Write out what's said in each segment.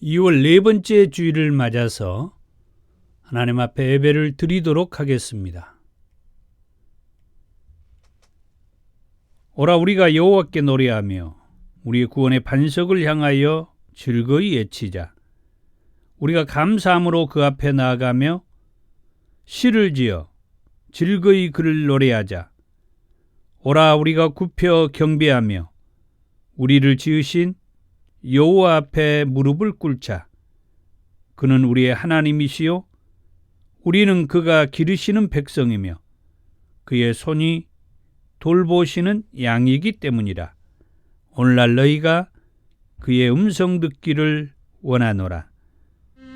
2월 네 번째 주일을 맞아서 하나님 앞에 예배를 드리도록 하겠습니다. 오라 우리가 여호와께 노래하며 우리의 구원의 반석을 향하여 즐거이 외치자. 우리가 감사함으로 그 앞에 나아가며 시를 지어 즐거이 그를 노래하자. 오라 우리가 굽혀 경배하며 우리를 지으신 여호와 앞에 무릎을 꿇자. 그는 우리의 하나님이시요 우리는 그가 기르시는 백성이며 그의 손이 돌보시는 양이기 때문이라. 오늘날 너희가 그의 음성 듣기를 원하노라.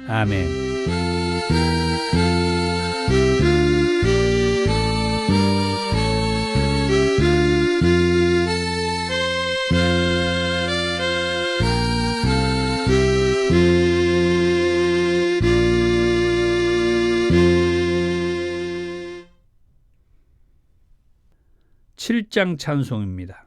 아멘. 7장 찬송입니다.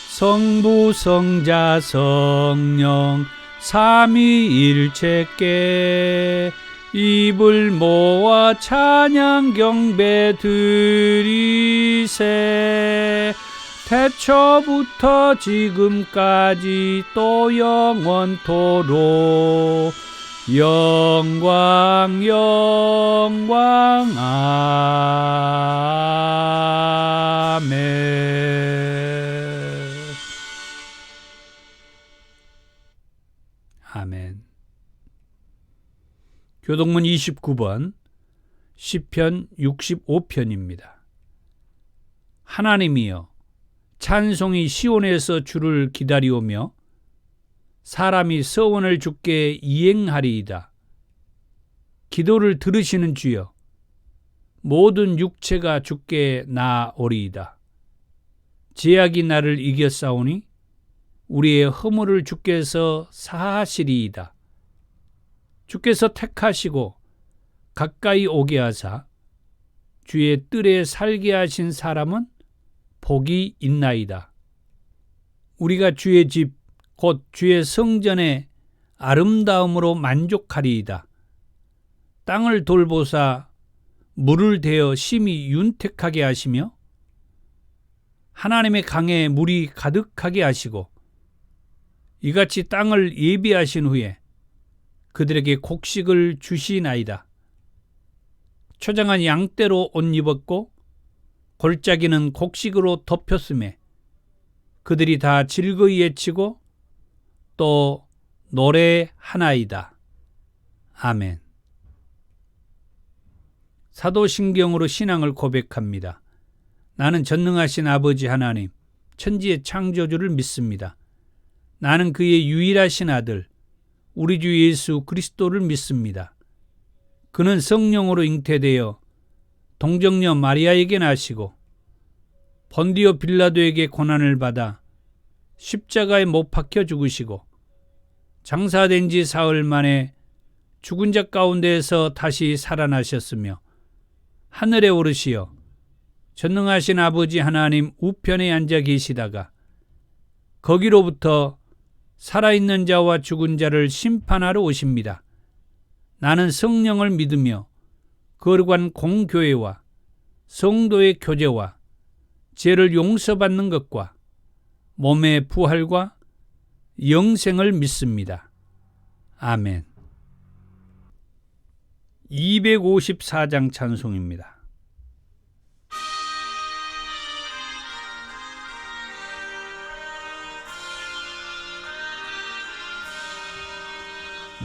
성부 성자 성령 삼위일체께 입을 모아 찬양 경배 드리세. 태초부터 지금까지 또 영원토록 영광 영광 아멘. 아멘. 교동문 29번 시편 65편입니다. 하나님이여 찬송이 시온에서 주를 기다리오며 사람이 서원을 주께 이행하리이다. 기도를 들으시는 주여 모든 육체가 주께 나아오리이다. 제약이 나를 이겼사오니 우리의 허물을 주께서 사하시리이다. 주께서 택하시고 가까이 오게 하사 주의 뜰에 살게 하신 사람은 복이 있나이다. 우리가 주의 집 곧 주의 성전의 아름다움으로 만족하리이다. 땅을 돌보사 물을 대어 심히 윤택하게 하시며 하나님의 강에 물이 가득하게 하시고 이같이 땅을 예비하신 후에 그들에게 곡식을 주시나이다. 초장한 양떼로 옷 입었고 골짜기는 곡식으로 덮였음에 그들이 다 즐거이 외치고 또 노래하나이다. 아멘. 사도신경으로 신앙을 고백합니다. 나는 전능하신 아버지 하나님, 천지의 창조주를 믿습니다. 나는 그의 유일하신 아들, 우리 주 예수 그리스도를 믿습니다. 그는 성령으로 잉태되어 동정녀 마리아에게 나시고 본디오 빌라도에게 고난을 받아 십자가에 못 박혀 죽으시고 장사된 지 사흘 만에 죽은 자 가운데에서 다시 살아나셨으며 하늘에 오르시어 전능하신 아버지 하나님 우편에 앉아 계시다가 거기로부터 살아있는 자와 죽은 자를 심판하러 오십니다. 나는 성령을 믿으며 거룩한 공교회와 성도의 교제와 죄를 용서받는 것과 몸의 부활과 영생을 믿습니다. 아멘. 254장 찬송입니다.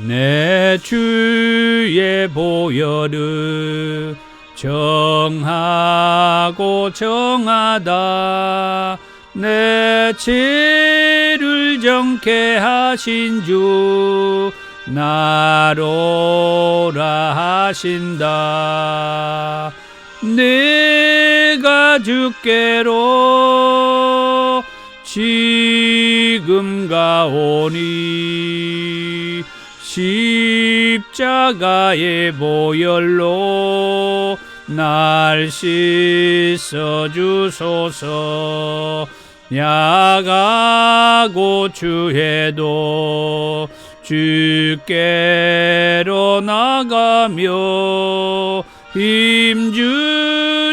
내 주의 보혈은 정하고 정하다. 내 죄를 정케 하신 주 나로라 하신다. 내가 주께로 지금 가오니 십자가의 보혈로 날 씻어 주소서. 야가고 주해도 주께로 나가며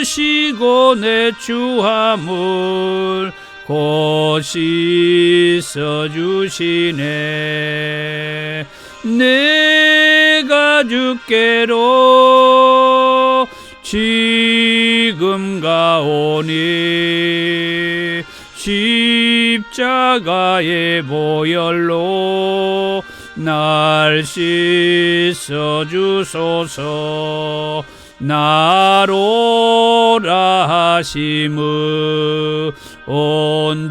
힘주시고 내 주함을 곧 씻어주시네. 내가 주께로 지금 가오니 십자가의 보혈로 날 씻어주소서. 나로라 하심의 온전한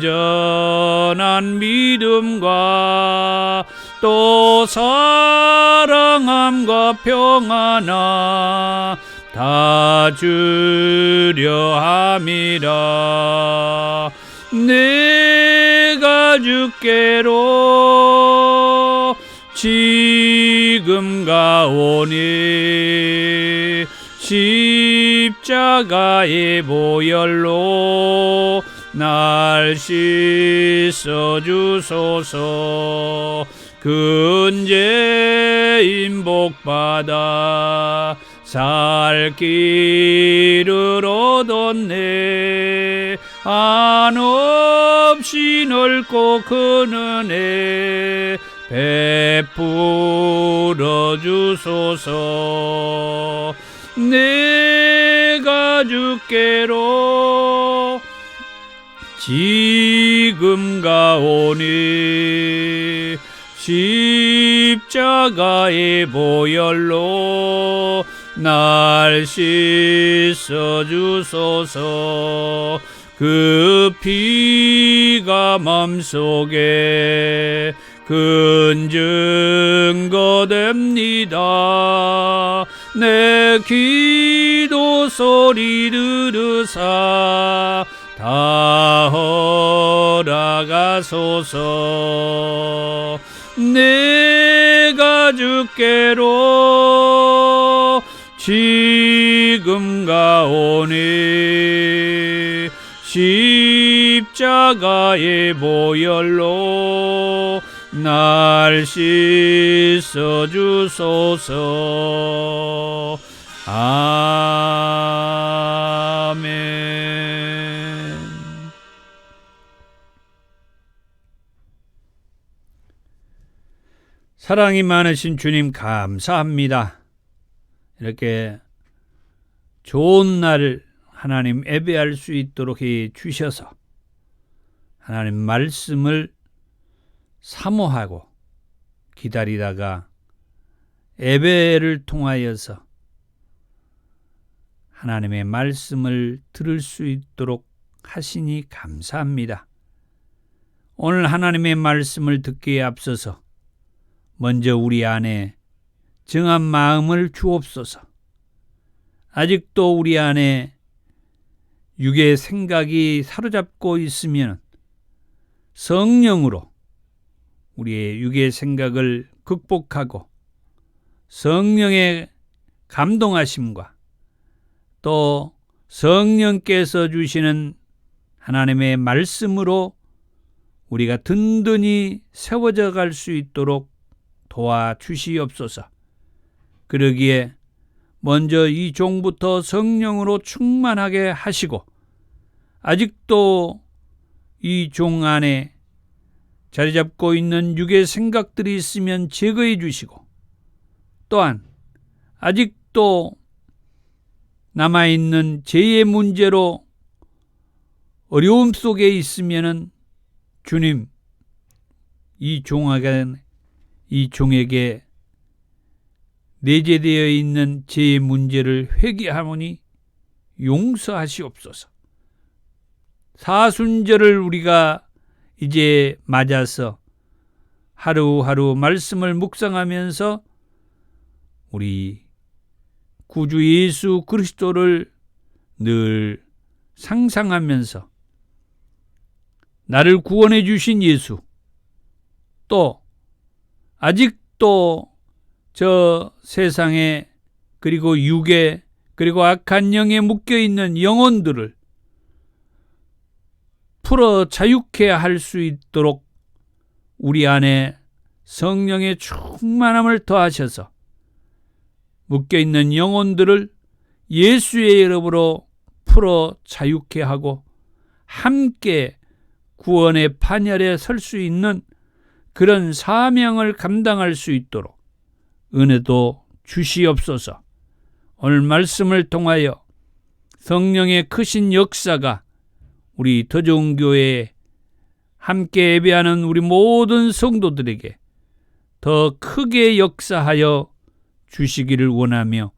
믿음과 또 사랑함과 평안함 다 주려 함이라. 내가 주께로 지금 가오니 십자가의 보혈로 날 씻어주소서. 근죄인 복받아 살 길을 얻었네. 한없이 넓고 큰 은혜 베풀어 주소서. 내가 주께로 지금 가오니 십자가의 보혈로 날 씻어주소서. 그 피가 맘속에 큰 증거 됩니다. 내 기도 소리 들으사 다 허락하소서. 내가 주께로 지금 가오니 십자가의 보혈로 날 씻어주소서. 아멘. 사랑이 많으신 주님 감사합니다. 이렇게 좋은 날 하나님 예배할 수 있도록 해 주셔서 하나님 말씀을 사모하고 기다리다가 예배를 통하여서 하나님의 말씀을 들을 수 있도록 하시니 감사합니다. 오늘 하나님의 말씀을 듣기에 앞서서 먼저 우리 안에 정한 마음을 주옵소서. 아직도 우리 안에 육의 생각이 사로잡고 있으면 성령으로 우리의 육의 생각을 극복하고 성령의 감동하심과 또 성령께서 주시는 하나님의 말씀으로 우리가 든든히 세워져 갈 수 있도록 도와주시옵소서. 그러기에 먼저 이 종부터 성령으로 충만하게 하시고 아직도 이 종 안에 자리 잡고 있는 육의 생각들이 있으면 제거해 주시고 또한 아직도 남아있는 죄의 문제로 어려움 속에 있으면은 주님 이 종에게 내재되어 있는 죄의 문제를 회개하오니 용서하시옵소서. 사순절을 우리가 이제 맞아서 하루하루 말씀을 묵상하면서 우리 구주 예수 그리스도를 늘 상상하면서 나를 구원해 주신 예수, 또 아직도 저 세상에 그리고 육에 그리고 악한 영에 묶여있는 영혼들을 풀어 자유케 할 수 있도록 우리 안에 성령의 충만함을 더하셔서 묶여있는 영혼들을 예수의 이름으로 풀어 자유케 하고 함께 구원의 판열에 설 수 있는 그런 사명을 감당할 수 있도록 은혜도 주시옵소서. 오늘 말씀을 통하여 성령의 크신 역사가 우리 더 좋은 교회에 함께 예배하는 우리 모든 성도들에게 더 크게 역사하여 주시기를 원하며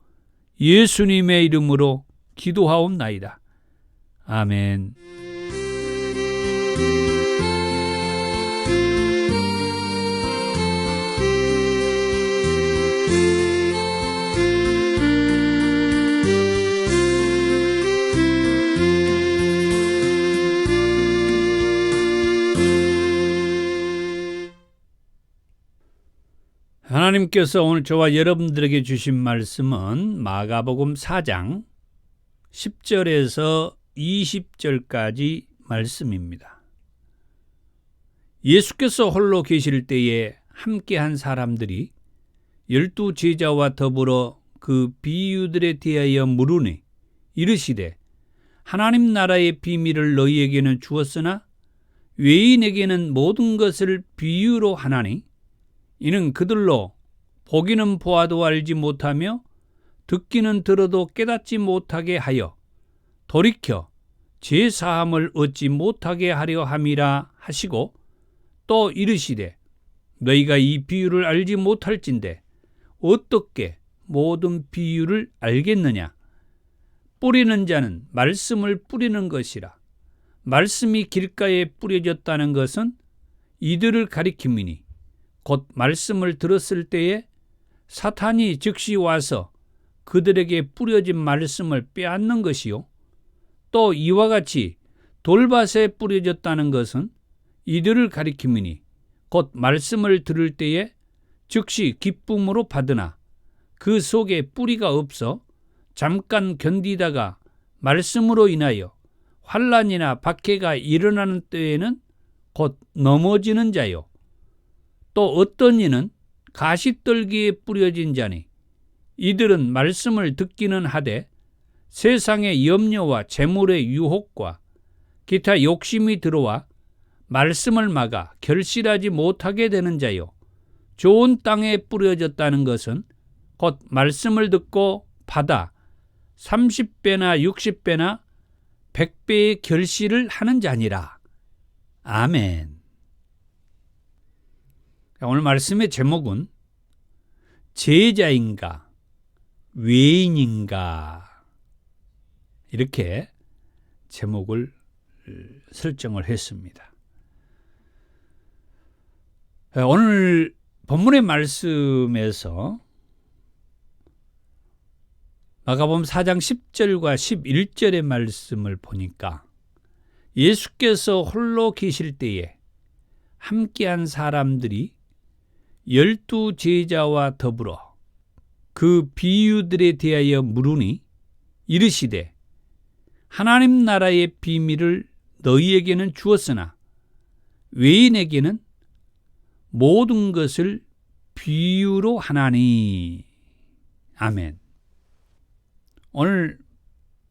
예수님의 이름으로 기도하옵나이다. 아멘. 하나님께서 오늘 저와 여러분들에게 주신 말씀은 마가복음 4장 10절에서 20절까지 말씀입니다. 예수께서 홀로 계실 때에 함께한 사람들이 12 제자와 더불어 그 비유들에 대하여 물으니 이르시되 하나님 나라의 비밀을 너희에게는 주었으나 외인에게는 모든 것을 비유로 하나니 이는 그들로 보기는 보아도 알지 못하며 듣기는 들어도 깨닫지 못하게 하여 돌이켜 죄 사함을 얻지 못하게 하려 함이라 하시고 또 이르시되 너희가 이 비유를 알지 못할진대 어떻게 모든 비유를 알겠느냐. 뿌리는 자는 말씀을 뿌리는 것이라. 말씀이 길가에 뿌려졌다는 것은 이들을 가리킴이니 곧 말씀을 들었을 때에 사탄이 즉시 와서 그들에게 뿌려진 말씀을 빼앗는 것이요. 또 이와 같이 돌밭에 뿌려졌다는 것은 이들을 가리킴이니 곧 말씀을 들을 때에 즉시 기쁨으로 받으나 그 속에 뿌리가 없어 잠깐 견디다가 말씀으로 인하여 환난이나 박해가 일어나는 때에는 곧 넘어지는 자요. 또 어떤 이는 가시떨기에 뿌려진 자니 이들은 말씀을 듣기는 하되 세상의 염려와 재물의 유혹과 기타 욕심이 들어와 말씀을 막아 결실하지 못하게 되는 자요. 좋은 땅에 뿌려졌다는 것은 곧 말씀을 듣고 받아 30배나 60배나 100배의 결실을 하는 자니라. 아멘. 오늘 말씀의 제목은 제자인가 외인인가 이렇게 제목을 설정을 했습니다. 오늘 본문의 말씀에서 마가복음 4장 10절과 11절의 말씀을 보니까 예수께서 홀로 계실 때에 함께한 사람들이 12 제자와 더불어 그 비유들에 대하여 물으니 이르시되 하나님 나라의 비밀을 너희에게는 주었으나 외인에게는 모든 것을 비유로 하나니. 아멘. 오늘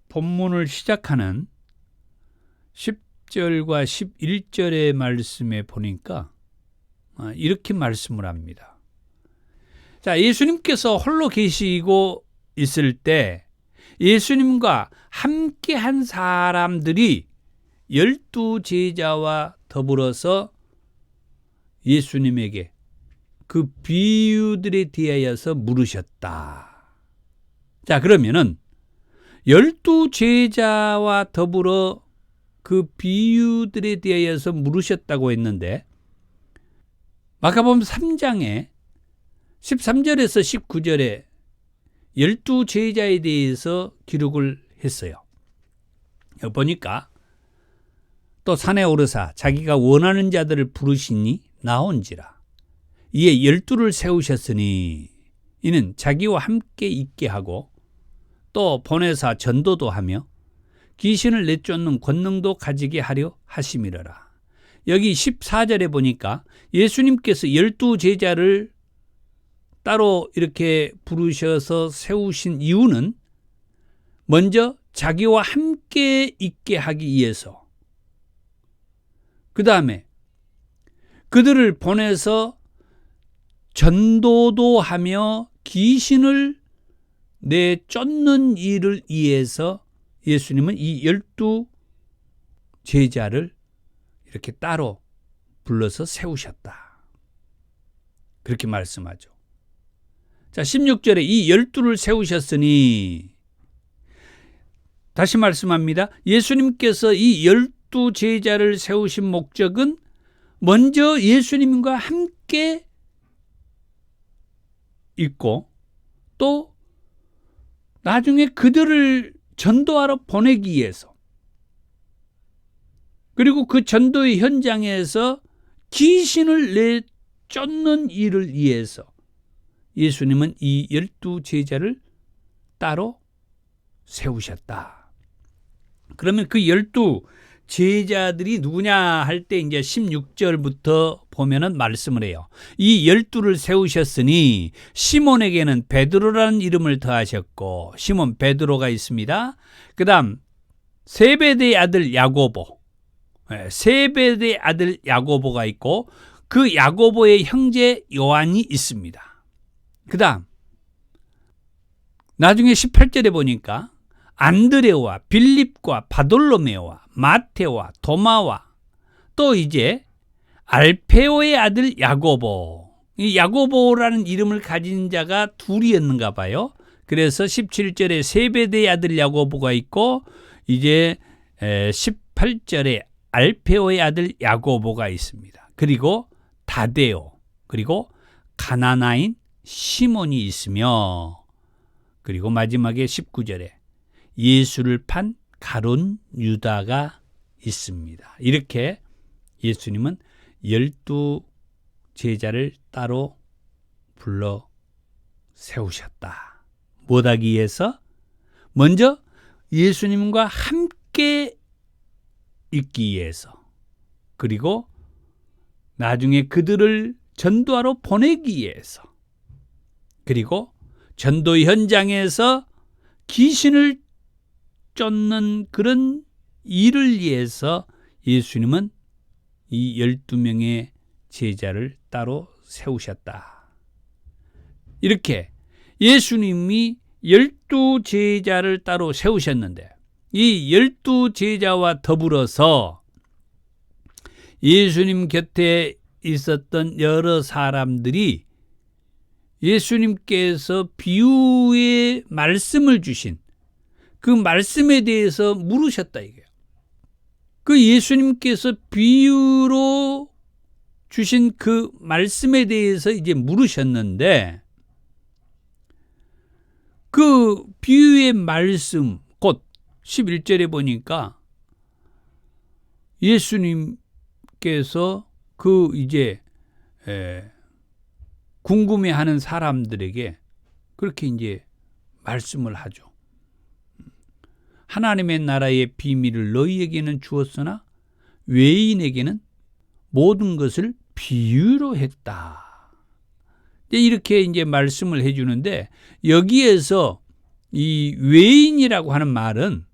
본문을 시작하는 10절과 11절의 말씀에 보니까 이렇게 말씀을 합니다. 자, 예수님께서 홀로 계시고 있을 때 예수님과 함께한 사람들이 12 제자와 더불어서 예수님에게 그 비유들에 대하여서 물으셨다. 자, 그러면은 12 제자와 더불어 그 비유들에 대하여서 물으셨다고 했는데 마가복음 3장에 13절에서 19절에 12 제자에 대해서 기록을 했어요. 여기 보니까 또 산에 오르사 자기가 원하는 자들을 부르시니 나온지라. 이에 12를 세우셨으니 이는 자기와 함께 있게 하고 또 보내사 전도도 하며 귀신을 내쫓는 권능도 가지게 하려 하심이러라. 여기 14절에 보니까 예수님께서 12제자를 따로 이렇게 부르셔서 세우신 이유는 먼저 자기와 함께 있게 하기 위해서, 그 다음에 그들을 보내서 전도도 하며 귀신을 내쫓는 일을 위해서 예수님은 이 12제자를 이렇게 따로 불러서 세우셨다. 그렇게 말씀하죠. 자, 16절에 이 12를 세우셨으니, 다시 말씀합니다. 예수님께서 이 12제자를 세우신 목적은 먼저 예수님과 함께 있고 또 나중에 그들을 전도하러 보내기 위해서, 그리고 그 전도의 현장에서 귀신을 내쫓는 일을 위해서 예수님은 이 12제자를 따로 세우셨다. 그러면 그 12제자들이 누구냐 할 때 이제 16절부터 보면은 말씀을 해요. 이 12를 세우셨으니 시몬에게는 베드로라는 이름을 더하셨고, 시몬 베드로가 있습니다. 그 다음 세베대의 아들 야고보, 세베대의 아들 야고보가 있고 그 야고보의 형제 요한이 있습니다. 그 다음 나중에 18절에 보니까 안드레와 빌립과 바돌로메오와 마테와 도마와 또 이제 알페오의 아들 야고보, 이 야고보라는 이름을 가진 자가 둘이었는가 봐요. 그래서 17절에 세베대의 아들 야고보가 있고 이제 18절에 알페오의 아들 야고보가 있습니다. 그리고 다데오, 그리고 가나나인 시몬이 있으며, 그리고 마지막에 19절에 예수를 판 가룟 유다가 있습니다. 이렇게 예수님은 12제자를 따로 불러 세우셨다. 뭐하기 위해서? 먼저 예수님과 함께 있기 위해서, 그리고 나중에 그들을 전도하러 보내기 위해서, 그리고 전도 현장에서 귀신을 쫓는 그런 일을 위해서 예수님은 이 12명의 제자를 따로 세우셨다. 이렇게 예수님이 12제자를 따로 세우셨는데, 이 12제자와 더불어서 예수님 곁에 있었던 여러 사람들이 예수님께서 비유의 말씀을 주신 그 말씀에 대해서 물으셨다 이거예요. 그 예수님께서 비유로 주신 그 말씀에 대해서 이제 물으셨는데, 그 비유의 말씀, 곧 11절에 보니까 예수님께서 그 이제 궁금해하는 사람들에게 그렇게 이제 말씀을 하죠. 하나님의 나라의 비밀을 너희에게는 주었으나 외인에게는 모든 것을 비유로 했다. 이렇게 이제 말씀을 해주는데, 여기에서 이 외인이라고 하는 말은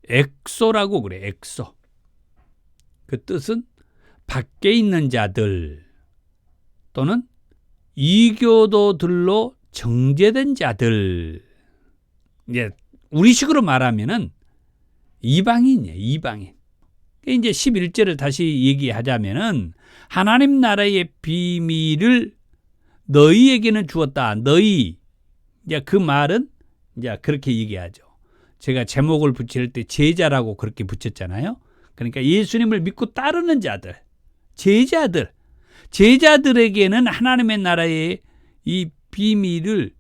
엑소라고 그래. 엑소. 그 뜻은 밖에 있는 자들 또는 이교도들로 정죄된 자들. 이제 우리식으로 말하면은 이방인이에요. 이방인. 이제 11절을 다시 얘기하자면은 하나님 나라의 비밀을 너희에게는 주었다. 너희. 이제 그 말은 이제 그렇게 얘기하죠. 제가 제목을 붙일 때 제자라고 그렇게 붙였잖아요. 그러니까 예수님을 믿고 따르는 자들, 제자들. 제자들에게는 하나님의 나라의 이 비밀을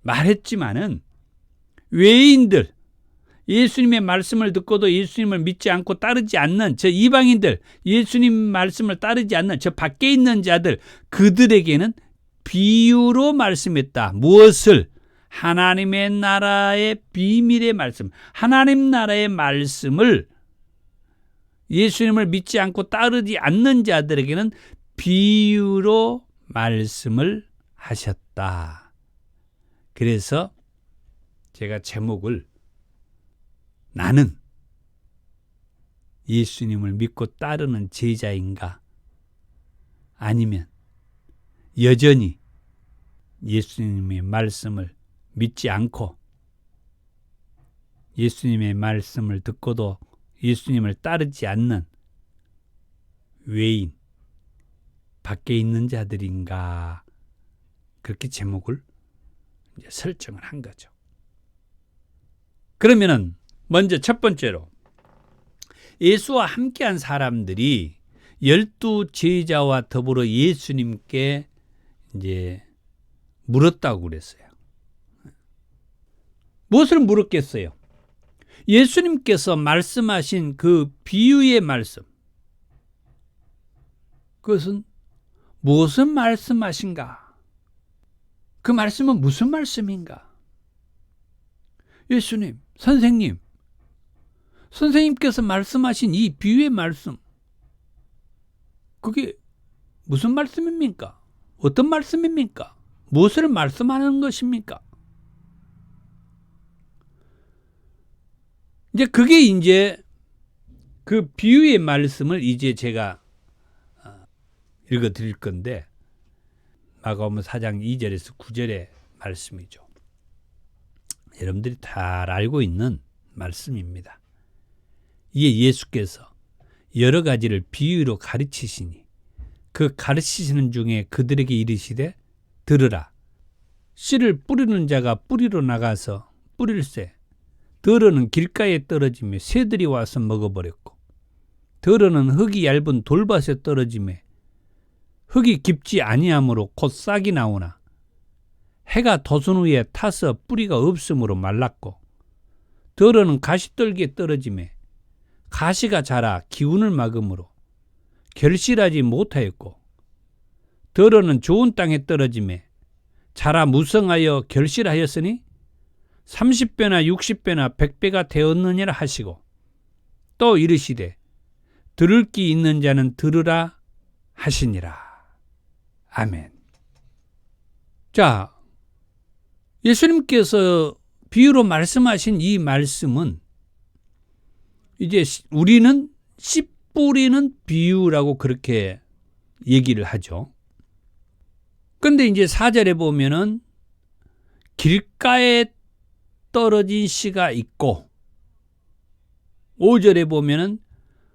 말했지만은 외인들, 예수님의 말씀을 듣고도 예수님을 믿지 않고 따르지 않는 저 이방인들, 예수님 말씀을 따르지 않는 저 밖에 있는 자들, 그들에게는 비유로 말씀했다. 무엇을? 하나님의 나라의 비밀의 말씀, 하나님 나라의 말씀을 예수님을 믿지 않고 따르지 않는 자들에게는 비유로 말씀을 하셨다. 그래서 제가 제목을 나는 예수님을 믿고 따르는 제자인가? 아니면 여전히 예수님의 말씀을 믿지 않고 예수님의 말씀을 듣고도 예수님을 따르지 않는 외인, 밖에 있는 자들인가? 그렇게 제목을 이제 설정을 한 거죠. 그러면은 먼저 첫 번째로 예수와 함께한 사람들이 12 제자와 더불어 예수님께 이제 물었다고 그랬어요. 무엇을 물었겠어요? 예수님께서 말씀하신 그 비유의 말씀, 그것은 무엇을 말씀하신가? 그 말씀은 무슨 말씀인가? 예수님, 선생님께서 말씀하신 이 비유의 말씀, 그게 무슨 말씀입니까? 어떤 말씀입니까? 무엇을 말씀하는 것입니까? 이제 그게 이제 그 비유의 말씀을 이제 제가 읽어 드릴 건데, 마가복음 4장 2절에서 9절의 말씀이죠. 여러분들이 잘 알고 있는 말씀입니다. 이에 예수께서 여러 가지를 비유로 가르치시니 그 가르치시는 중에 그들에게 이르시되 들으라. 씨를 뿌리는 자가 뿌리로 나가서 뿌릴새 더러는 길가에 떨어지며 새들이 와서 먹어버렸고 더러는 흙이 얇은 돌밭에 떨어지며 흙이 깊지 아니하므로 곧 싹이 나오나 해가 돋은 후에 타서 뿌리가 없으므로 말랐고 더러는 가시떨기에 떨어지며 가시가 자라 기운을 막으므로 결실하지 못하였고 더러는 좋은 땅에 떨어지며 자라 무성하여 결실하였으니 30배나 60배나 100배가 되었느니라 하시고 또 이르시되 들을 귀 있는 자는 들으라 하시니라. 아멘. 자, 예수님께서 비유로 말씀하신 이 말씀은 이제 우리는 씨 뿌리는 비유라고 그렇게 얘기를 하죠. 근데 이제 4절에 보면은 길가에 떨어진 씨가 있고 5절에 보면은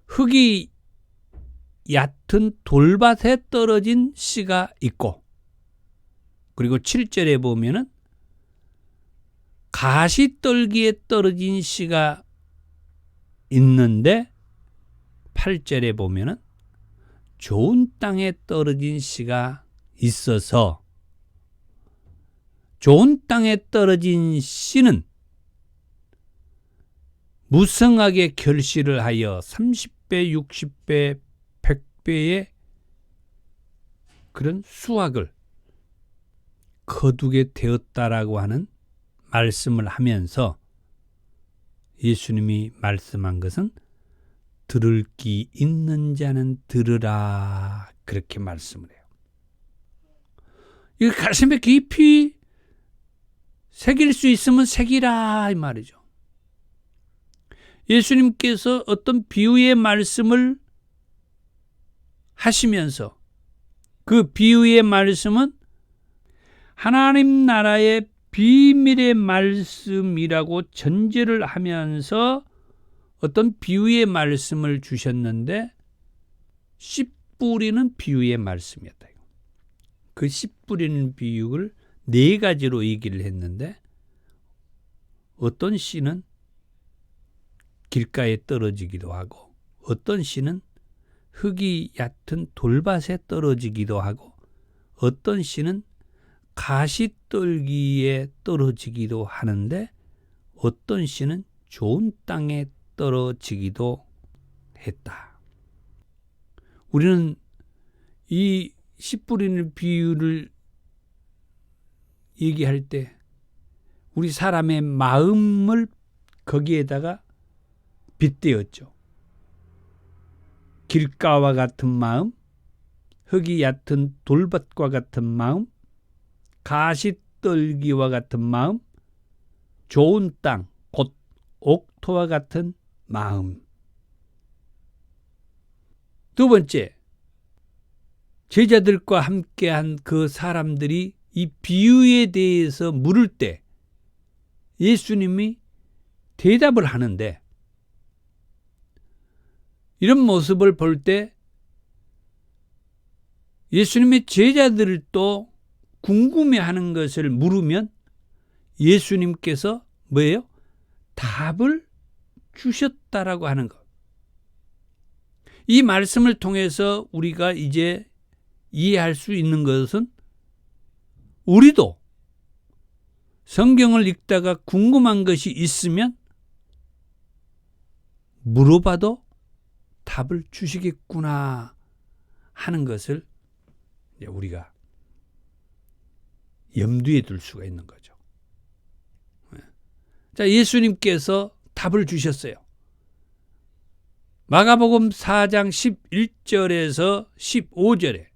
흙이 얕은 돌밭에 떨어진 씨가 있고 그리고 7절에 보면은 가시떨기에 떨어진 씨가 있는데 8절에 보면은 좋은 땅에 떨어진 씨가 있어서 좋은 땅에 떨어진 씨는 무성하게 결실을 하여 30배, 60배, 100배의 그런 수확을 거두게 되었다라고 하는 말씀을 하면서 예수님이 말씀한 것은 들을 귀 있는 자는 들으라 그렇게 말씀을 해요. 이 가슴에 깊이 새길 수 있으면 새기라 이 말이죠. 예수님께서 어떤 비유의 말씀을 하시면서 그 비유의 말씀은 하나님 나라의 비밀의 말씀이라고 전제를 하면서 어떤 비유의 말씀을 주셨는데 씨 뿌리는 비유의 말씀이었다. 그 씨 뿌리는 비유를 4가지로 얘기를 했는데 어떤 씨는 길가에 떨어지기도 하고 어떤 씨는 흙이 얕은 돌밭에 떨어지기도 하고 어떤 씨는 가시떨기에 떨어지기도 하는데 어떤 씨는 좋은 땅에 떨어지기도 했다. 우리는 이 씨 뿌리는 비유를 얘기할 때 우리 사람의 마음을 거기에다가 빗대었죠. 길가와 같은 마음, 흙이 얕은 돌밭과 같은 마음, 가시떨기와 같은 마음, 좋은 땅, 곧 옥토와 같은 마음. 두 번째, 제자들과 함께한 그 사람들이 이 비유에 대해서 물을 때 예수님이 대답을 하는데, 이런 모습을 볼 때 예수님의 제자들도 궁금해하는 것을 물으면 예수님께서 뭐예요? 답을 주셨다라고 하는 것. 이 말씀을 통해서 우리가 이제 이해할 수 있는 것은, 우리도 성경을 읽다가 궁금한 것이 있으면 물어봐도 답을 주시겠구나 하는 것을 우리가 염두에 둘 수가 있는 거죠. 자, 예수님께서 답을 주셨어요. 마가복음 4장 11절에서 15절에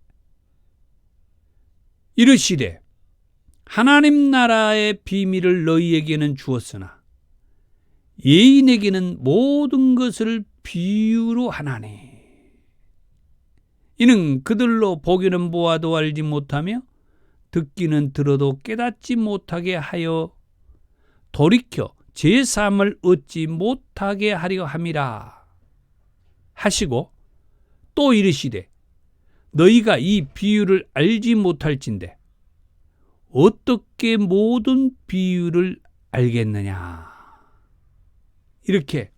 이르시되 하나님 나라의 비밀을 너희에게는 주었으나 예인에게는 모든 것을 비유로 하나니 이는 그들로 보기는 보아도 알지 못하며 듣기는 들어도 깨닫지 못하게 하여 돌이켜 제3을 얻지 못하게 하려 함이라 하시고, 또 이르시되 너희가 이 비유를 알지 못할진대 어떻게 모든 비유를 알겠느냐. 이렇게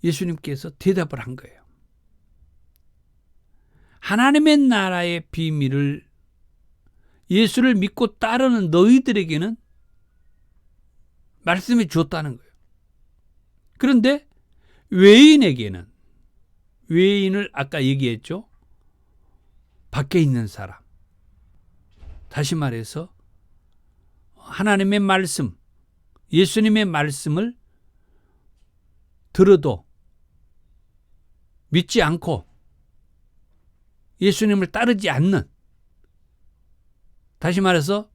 예수님께서 대답을 한 거예요. 하나님의 나라의 비밀을 예수를 믿고 따르는 너희들에게는 말씀해 주었다는 거예요. 그런데 외인에게는, 외인을 아까 얘기했죠. 밖에 있는 사람. 다시 말해서 하나님의 말씀, 예수님의 말씀을 들어도 믿지 않고 예수님을 따르지 않는, 다시 말해서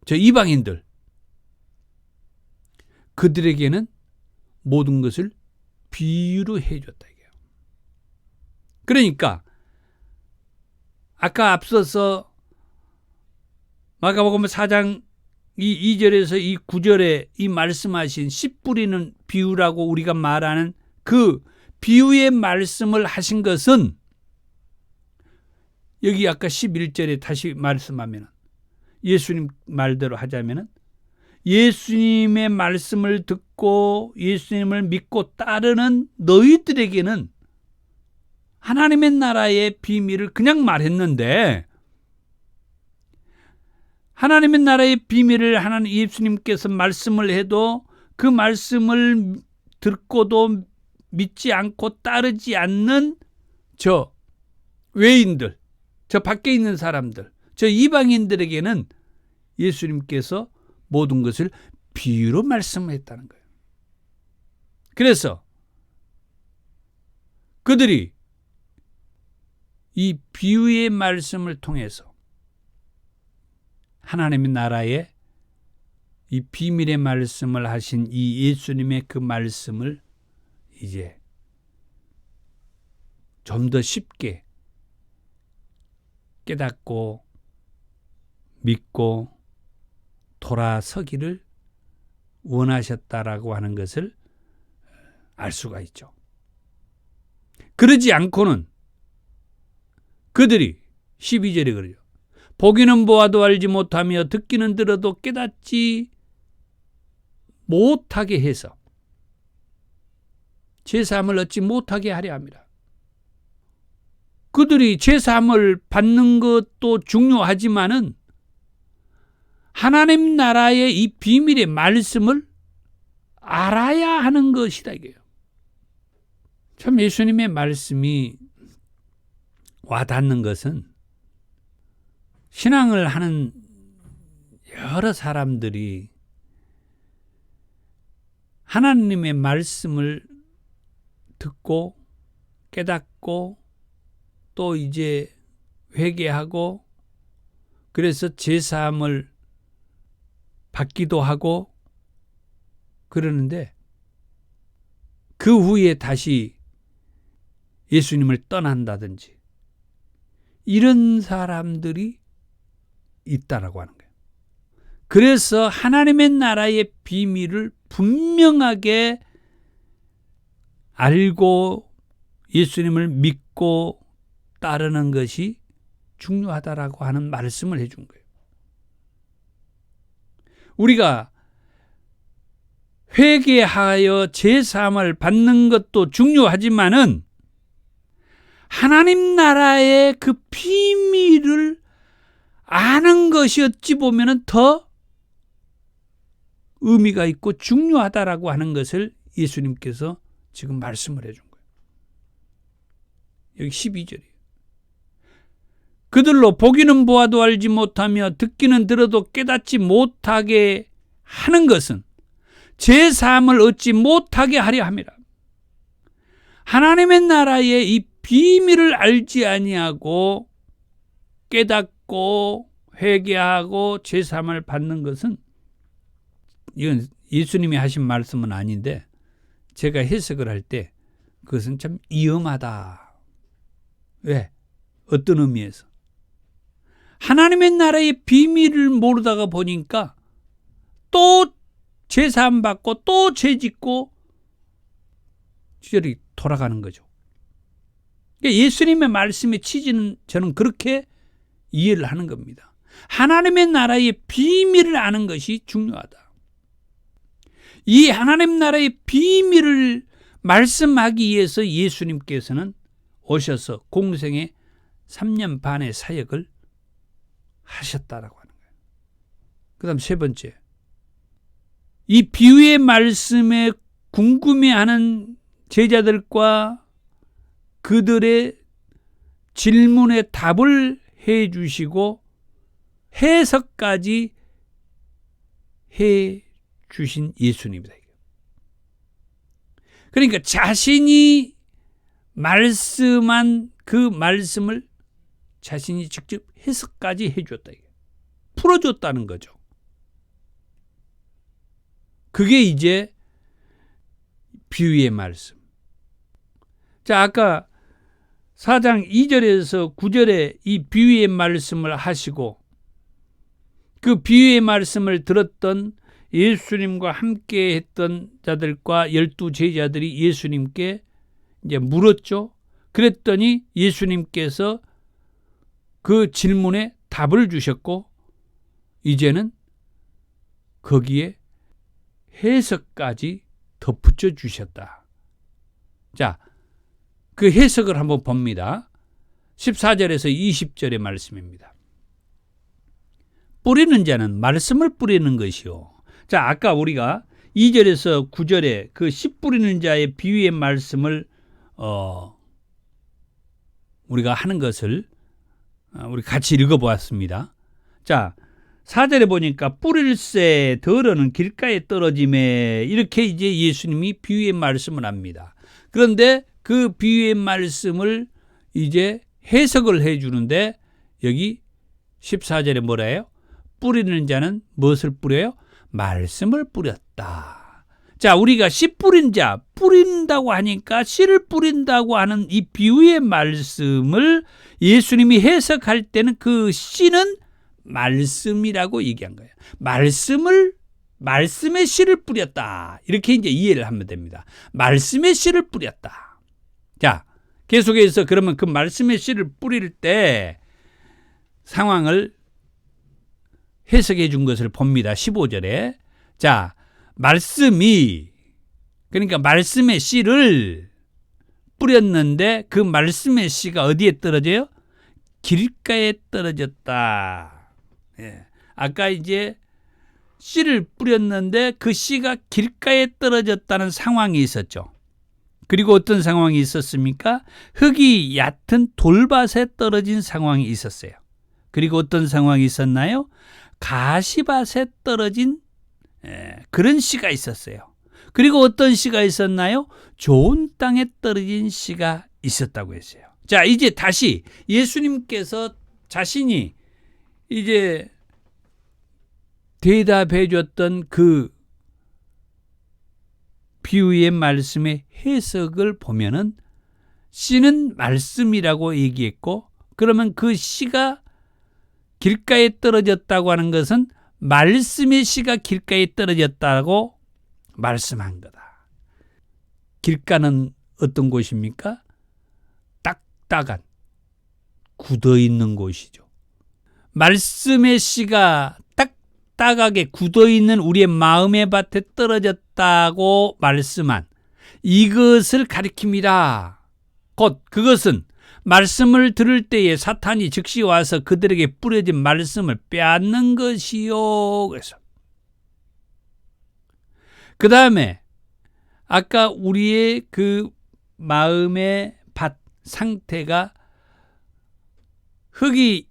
저 이방인들, 그들에게는 모든 것을 비유로 해줬다 이게요. 그러니까 아까 앞서서 마가복음 4장 이 2절에서 이 9절에 이 말씀하신 씨 뿌리는 비유라고 우리가 말하는 그 비유의 말씀을 하신 것은, 여기 아까 11절에 다시 말씀하면, 예수님 말대로 하자면 예수님의 말씀을 듣고 예수님을 믿고 따르는 너희들에게는 하나님의 나라의 비밀을 그냥 말했는데, 하나님의 나라의 비밀을 하나님 예수님께서 말씀을 해도 그 말씀을 듣고도 믿지 않고 따르지 않는 저 외인들, 저 밖에 있는 사람들, 저 이방인들에게는 예수님께서 모든 것을 비유로 말씀했다는 거예요. 그래서 그들이 이 비유의 말씀을 통해서 하나님의 나라의 이 비밀의 말씀을 하신 이 예수님의 그 말씀을 이제 좀 더 쉽게 깨닫고 믿고 돌아서기를 원하셨다라고 하는 것을 알 수가 있죠. 그러지 않고는 그들이 12절에 그러죠. 보기는 보아도 알지 못하며 듣기는 들어도 깨닫지 못하게 해서 제3을 얻지 못하게 하려 합니다. 그들이 제3을 받는 것도 중요하지만은 하나님 나라의 이 비밀의 말씀을 알아야 하는 것이다 이게요. 참 예수님의 말씀이 와닿는 것은 신앙을 하는 여러 사람들이 하나님의 말씀을 듣고 깨닫고 또 이제 회개하고 그래서 제사함을 받기도 하고 그러는데 그 후에 다시 예수님을 떠난다든지 이런 사람들이 있다라고 하는 거예요. 그래서 하나님의 나라의 비밀을 분명하게 알고 예수님을 믿고 따르는 것이 중요하다라고 하는 말씀을 해준 거예요. 우리가 회개하여 제사함을 받는 것도 중요하지만은 하나님 나라의 그 비밀을 아는 것이 어찌 보면은 더 의미가 있고 중요하다라고 하는 것을 예수님께서 지금 말씀을 해준 거예요. 여기 12절이에요. 그들로 보기는 보아도 알지 못하며 듣기는 들어도 깨닫지 못하게 하는 것은 제사함을 얻지 못하게 하려 함이라. 하나님의 나라의 이 비밀을 알지 아니하고 깨닫고 회개하고 제사함을 받는 것은 이건 예수님이 하신 말씀은 아닌데 제가 해석을 할 때 그것은 참 위험하다. 왜? 어떤 의미에서? 하나님의 나라의 비밀을 모르다가 보니까 또 제사함 받고 또 죄짓고 시절이 돌아가는 거죠. 그러니까 예수님의 말씀의 취지는 저는 그렇게 이해를 하는 겁니다. 하나님의 나라의 비밀을 아는 것이 중요하다. 이 하나님 나라의 비밀을 말씀하기 위해서 예수님께서는 오셔서 공생의 3년 반의 사역을 하셨다라고 하는 거예요. 그 다음 세 번째, 이 비유의 말씀에 궁금해하는 제자들과 그들의 질문에 답을 해 주시고 해석까지 해 주신 예수님이다. 그러니까 자신이 말씀한 그 말씀을 자신이 직접 해석까지 해줬다. 풀어줬다는 거죠. 그게 이제 비유의 말씀. 자, 아까 4장 2절에서 9절에 이 비유의 말씀을 하시고 그 비유의 말씀을 들었던 예수님과 함께 했던 자들과 12 제자들이 예수님께 이제 물었죠. 그랬더니 예수님께서 그 질문에 답을 주셨고 이제는 거기에 해석까지 덧붙여 주셨다. 자, 그 해석을 한번 봅니다. 14절에서 20절의 말씀입니다. 뿌리는 자는 말씀을 뿌리는 것이요. 자, 아까 우리가 2절에서 9절에 그 씨 뿌리는 자의 비유의 말씀을 우리가 하는 것을 우리 같이 읽어보았습니다. 자, 4절에 보니까 뿌릴새 덜어는 길가에 떨어짐에 이렇게 이제 예수님이 비유의 말씀을 합니다. 그런데 그 비유의 말씀을 이제 해석을 해 주는데 여기 14절에 뭐라 해요? 뿌리는 자는 무엇을 뿌려요? 말씀을 뿌렸다. 자, 우리가 씨 뿌린 자, 뿌린다고 하니까 씨를 뿌린다고 하는 이 비유의 말씀을 예수님이 해석할 때는 그 씨는 말씀이라고 얘기한 거예요. 말씀의 씨를 뿌렸다. 이렇게 이제 이해를 하면 됩니다. 말씀의 씨를 뿌렸다. 자, 계속해서 그러면 그 말씀의 씨를 뿌릴 때 상황을 해석해 준 것을 봅니다. 15절에. 자, 말씀이, 그러니까 말씀의 씨를 뿌렸는데 그 말씀의 씨가 어디에 떨어져요? 길가에 떨어졌다. 예. 아까 이제 씨를 뿌렸는데 그 씨가 길가에 떨어졌다는 상황이 있었죠. 그리고 어떤 상황이 있었습니까? 흙이 얕은 돌밭에 떨어진 상황이 있었어요. 그리고 어떤 상황이 있었나요? 가시밭에 떨어진 그런 씨가 있었어요. 그리고 어떤 씨가 있었나요? 좋은 땅에 떨어진 씨가 있었다고 했어요. 자, 이제 다시 예수님께서 자신이 이제 대답해 줬던 그 비유의 말씀의 해석을 보면은 씨는 말씀이라고 얘기했고, 그러면 그 씨가 길가에 떨어졌다고 하는 것은 말씀의 씨가 길가에 떨어졌다고 말씀한 거다. 길가는 어떤 곳입니까? 딱딱한 굳어있는 곳이죠. 말씀의 씨가 딱딱하게 굳어있는 우리의 마음의 밭에 떨어졌다고 말씀한 이것을 가리킵니다. 곧 그것은 말씀을 들을 때에 사탄이 즉시 와서 그들에게 뿌려진 말씀을 빼앗는 것이요. 그래서 그 다음에 아까 우리의 그 마음의 밭 상태가 흙이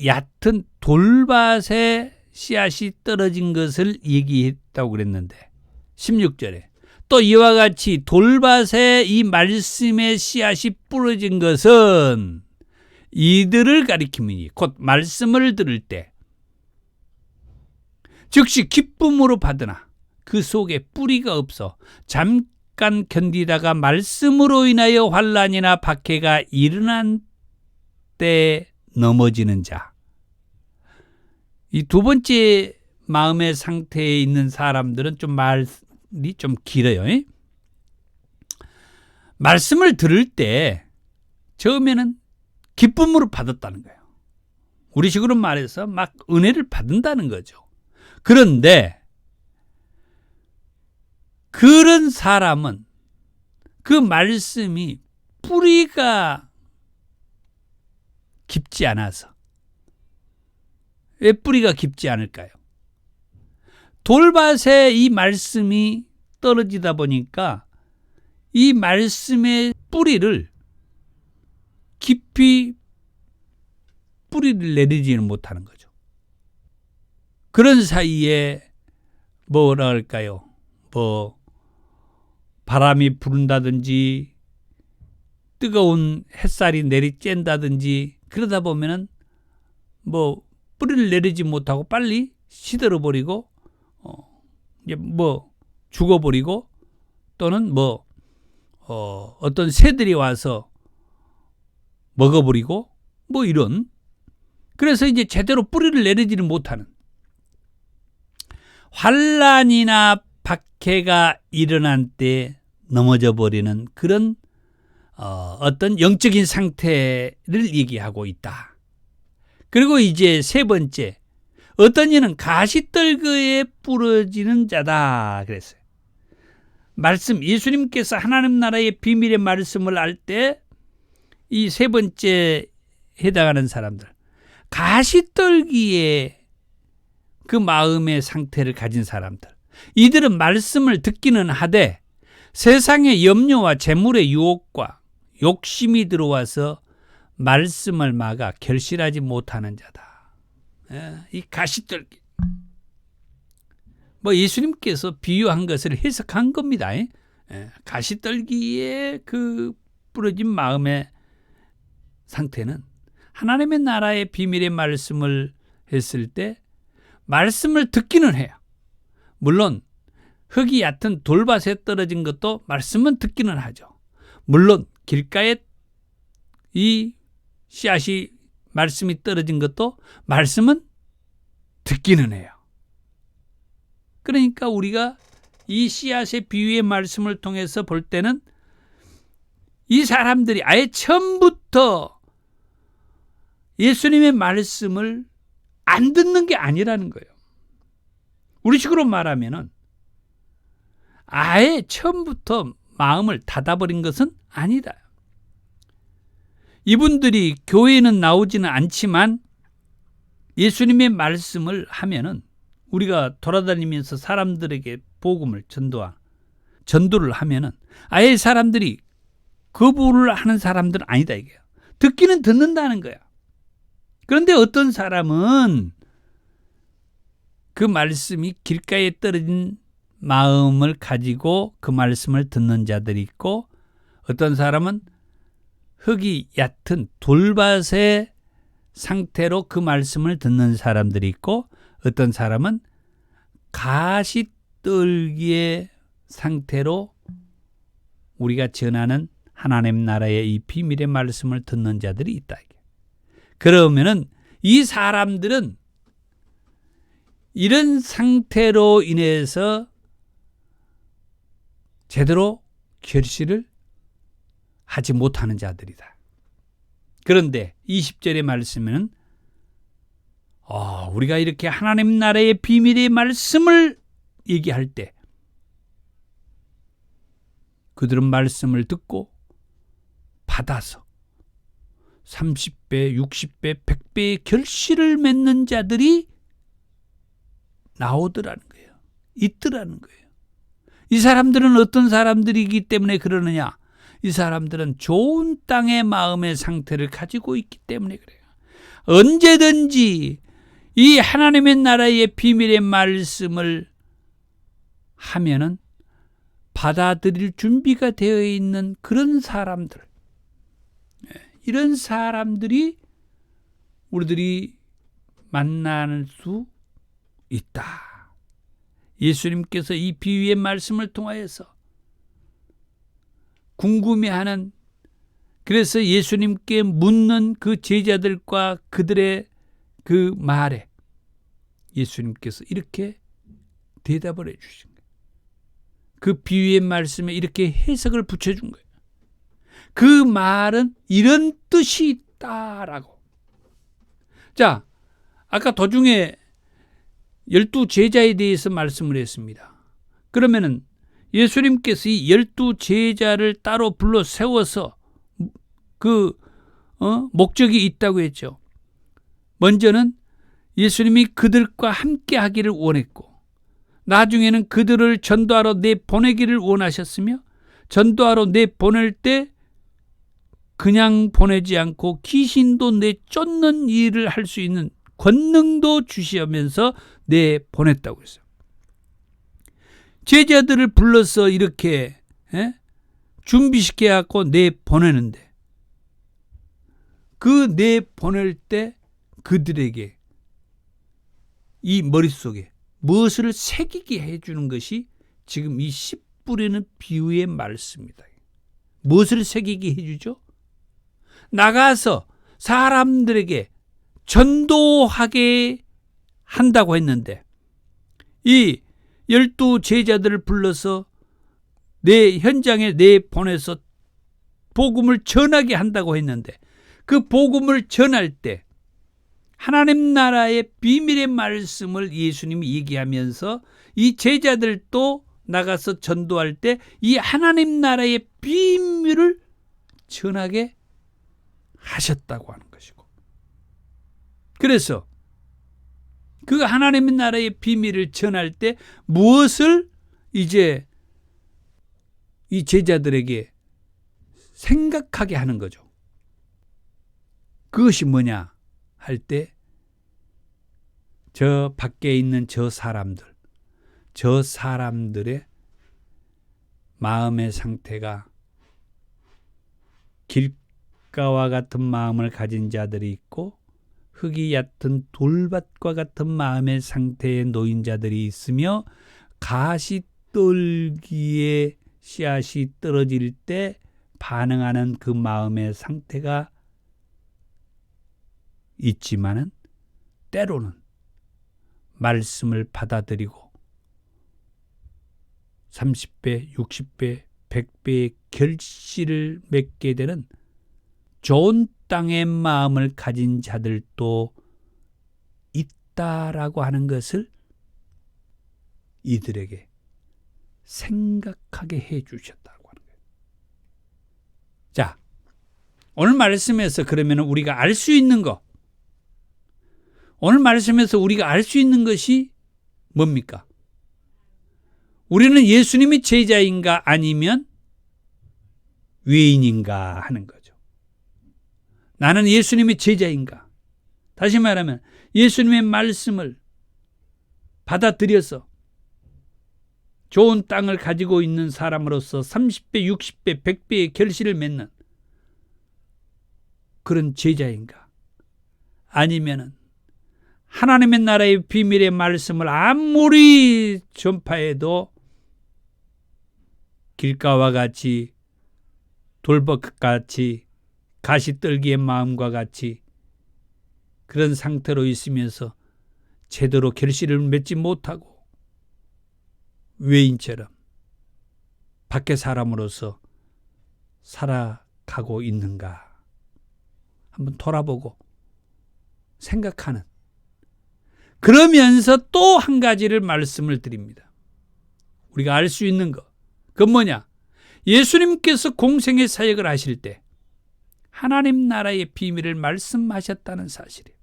얕은 돌밭에 씨앗이 떨어진 것을 얘기했다고 그랬는데 16절에 또 이와 같이 돌밭에 이 말씀의 씨앗이 뿌려진 것은 이들을 가리킴이니 곧 말씀을 들을 때 즉시 기쁨으로 받으나 그 속에 뿌리가 없어 잠깐 견디다가 말씀으로 인하여 환난이나 박해가 일어난 때 넘어지는 자. 이 두 번째 마음의 상태에 있는 사람들은 좀 말이 좀 길어요. 말씀을 들을 때 처음에는 기쁨으로 받았다는 거예요. 우리식으로 말해서 막 은혜를 받는다는 거죠. 그런데 그런 사람은 그 말씀이 뿌리가 깊지 않아서. 왜 뿌리가 깊지 않을까요? 돌밭에 이 말씀이 떨어지다 보니까 이 말씀의 뿌리를 깊이 뿌리를 내리지는 못하는 거죠. 그런 사이에 뭐라 할까요? 바람이 부른다든지 뜨거운 햇살이 내리쬐다든지 그러다 보면은 뿌리를 내리지 못하고 빨리 시들어 버리고 이제 죽어버리고 또는 어떤 새들이 와서 먹어버리고 이런. 그래서 이제 제대로 뿌리를 내리지는 못하는 환난이나 박해가 일어난 때 넘어져 버리는 그런 어떤 영적인 상태를 얘기하고 있다. 그리고 이제 세 번째, 어떤 이는 가시떨기에 부러지는 자다 그랬어요. 말씀, 예수님께서 하나님 나라의 비밀의 말씀을 알 때 이 세 번째 해당하는 사람들, 가시떨기에 그 마음의 상태를 가진 사람들, 이들은 말씀을 듣기는 하되 세상의 염려와 재물의 유혹과 욕심이 들어와서 말씀을 막아 결실하지 못하는 자다. 이 가시떨기. 예수님께서 비유한 것을 해석한 겁니다. 가시떨기에 그 부러진 마음의 상태는 하나님의 나라의 비밀의 말씀을 했을 때 말씀을 듣기는 해요. 물론 흙이 얕은 돌밭에 떨어진 것도 말씀은 듣기는 하죠. 물론 길가에 이 씨앗이 말씀이 떨어진 것도 말씀은 듣기는 해요. 그러니까 우리가 이 씨앗의 비유의 말씀을 통해서 볼 때는 이 사람들이 아예 처음부터 예수님의 말씀을 안 듣는 게 아니라는 거예요. 우리식으로 말하면은 아예 처음부터 마음을 닫아버린 것은 아니다. 이분들이 교회에는 나오지는 않지만 예수님의 말씀을 하면은 우리가 돌아다니면서 사람들에게 복음을 전도를 하면은 아예 사람들이 거부를 하는 사람들은 아니다 이게요. 듣기는 듣는다는 거야. 그런데 어떤 사람은 그 말씀이 길가에 떨어진 마음을 가지고 그 말씀을 듣는 자들이 있고, 어떤 사람은 흙이 얕은 돌밭의 상태로 그 말씀을 듣는 사람들이 있고, 어떤 사람은 가시떨기의 상태로 우리가 전하는 하나님 나라의 이 비밀의 말씀을 듣는 자들이 있다. 그러면은 이 사람들은 이런 상태로 인해서 제대로 결실을 하지 못하는 자들이다. 그런데 20절의 말씀에는 우리가 이렇게 하나님 나라의 비밀의 말씀을 얘기할 때 그들은 말씀을 듣고 받아서 30배, 60배, 100배의 결실을 맺는 자들이 나오더라는 거예요. 있더라는 거예요. 이 사람들은 어떤 사람들이기 때문에 그러느냐? 이 사람들은 좋은 땅의 마음의 상태를 가지고 있기 때문에 그래요. 언제든지 이 하나님의 나라의 비밀의 말씀을 하면은 받아들일 준비가 되어 있는 그런 사람들, 이런 사람들이 우리들이 만날 수 있다. 예수님께서 이 비유의 말씀을 통하여서 궁금해하는, 그래서 예수님께 묻는 그 제자들과 그들의 그 말에 예수님께서 이렇게 대답을 해주신 거예요. 그 비유의 말씀에 이렇게 해석을 붙여준 거예요. 그 말은 이런 뜻이 있다라고. 자, 아까 도중에 12 제자에 대해서 말씀을 했습니다. 그러면은 예수님께서 이 12 제자를 따로 불러 세워서 목적이 있다고 했죠. 먼저는 예수님이 그들과 함께 하기를 원했고, 나중에는 그들을 전도하러 내보내기를 원하셨으며, 전도하러 내보낼 때 그냥 보내지 않고 귀신도 내쫓는 일을 할 수 있는 권능도 주시면서 내보냈다고 했어요. 제자들을 불러서 이렇게 준비시켜갖고 내보내는데, 그 내보낼 때 그들에게 이 머릿속에 무엇을 새기게 해주는 것이 지금 이 씨 뿌리는 비유의 말씀입니다. 무엇을 새기게 해주죠? 나가서 사람들에게 전도하게 한다고 했는데, 이 12 제자들을 불러서 내 현장에 내보내서 복음을 전하게 한다고 했는데, 그 복음을 전할 때 하나님 나라의 비밀의 말씀을 예수님이 얘기하면서 이 제자들도 나가서 전도할 때 이 하나님 나라의 비밀을 전하게 하셨다고 하는 것이고, 그래서 그 하나님의 나라의 비밀을 전할 때 무엇을 이제 이 제자들에게 생각하게 하는 거죠. 그것이 뭐냐 할 때, 저 밖에 있는 저 사람들의 마음의 상태가 길가와 같은 마음을 가진 자들이 있고, 흙이 얕은 돌밭과 같은 마음의 상태에 놓인 자들이 있으며, 가시떨기에 씨앗이 떨어질 때 반응하는 그 마음의 상태가 있지만은, 때로는 말씀을 받아들이고 30배, 60배, 100배의 결실을 맺게 되는 좋은 땅의 마음을 가진 자들도 있다라고 하는 것을 이들에게 생각하게 해 주셨다고 하는 거예요. 자, 오늘 말씀에서 그러면 우리가 알 수 있는 것, 오늘 말씀에서 우리가 알 수 있는 것이 뭡니까? 우리는 예수님이 제자인가 아니면 외인인가 하는 거죠. 나는 예수님의 제자인가? 다시 말하면 예수님의 말씀을 받아들여서 좋은 땅을 가지고 있는 사람으로서 30배, 60배, 100배의 결실을 맺는 그런 제자인가? 아니면은 하나님의 나라의 비밀의 말씀을 아무리 전파해도 길가와 같이 돌벅같이 가시떨기의 마음과 같이 그런 상태로 있으면서 제대로 결실을 맺지 못하고 외인처럼 밖의 사람으로서 살아가고 있는가 한번 돌아보고 생각하는, 그러면서 또 한 가지를 말씀을 드립니다. 우리가 알 수 있는 것, 그건 뭐냐? 예수님께서 공생의 사역을 하실 때 하나님 나라의 비밀을 말씀하셨다는 사실이에요.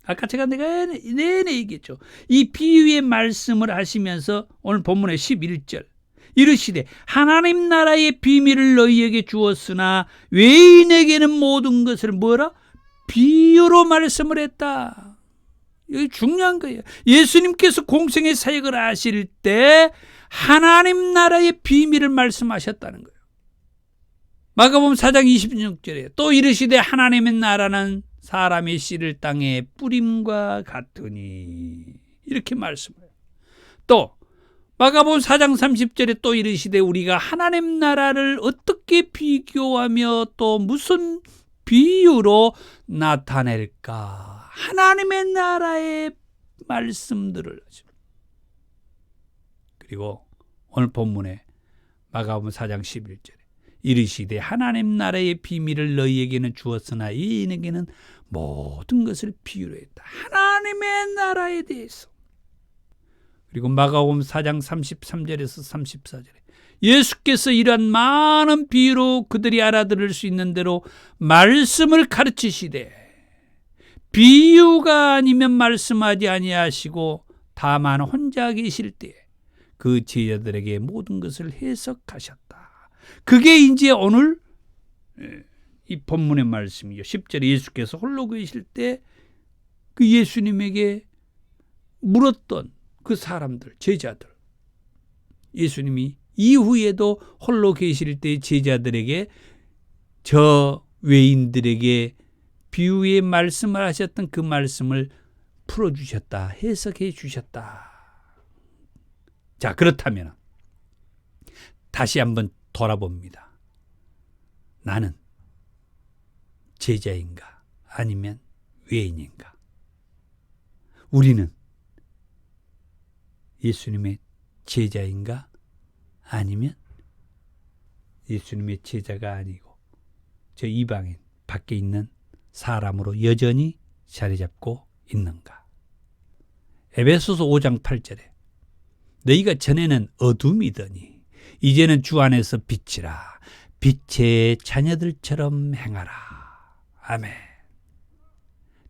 아까 제가 내내 얘기했죠. 이 비유의 말씀을 하시면서 오늘 본문의 11절 이르시되 하나님 나라의 비밀을 너희에게 주었으나 외인에게는 모든 것을 뭐라? 비유로 말씀을 했다. 이게 중요한 거예요. 예수님께서 공생의 사역을 하실 때 하나님 나라의 비밀을 말씀하셨다는 거예요. 마가복음 4장 26절에 또 이르시되 하나님의 나라는 사람의 씨를 땅에 뿌림과 같으니 이렇게 말씀해요. 또 마가복음 4장 30절에 또 이르시되 우리가 하나님 나라를 어떻게 비교하며 또 무슨 비유로 나타낼까? 하나님의 나라의 말씀들을 하죠. 그리고 오늘 본문에 마가복음 4장 11절에 이르시되 하나님 나라의 비밀을 너희에게는 주었으나 이인에게는 모든 것을 비유로 했다. 하나님의 나라에 대해서. 그리고 마가복음 4장 33절에서 34절에 예수께서 이러한 많은 비유로 그들이 알아들을 수 있는 대로 말씀을 가르치시되 비유가 아니면 말씀하지 아니하시고 다만 혼자 계실 때에 그 제자들에게 모든 것을 해석하셨다. 그게 이제 오늘 이 본문의 말씀이죠. 10절에 예수께서 홀로 계실 때 그 예수님에게 물었던 그 사람들, 제자들, 예수님이 이후에도 홀로 계실 때 제자들에게 저 외인들에게 비유의 말씀을 하셨던 그 말씀을 풀어주셨다, 해석해 주셨다. 자, 그렇다면 다시 한번 돌아봅니다. 나는 제자인가 아니면 외인인가? 우리는 예수님의 제자인가 아니면 예수님의 제자가 아니고 저 이방인 밖에 있는 사람으로 여전히 자리 잡고 있는가? 에베소서 5장 8절에 너희가 전에는 어둠이더니 이제는 주 안에서 빛이라 빛의 자녀들처럼 행하라. 아멘.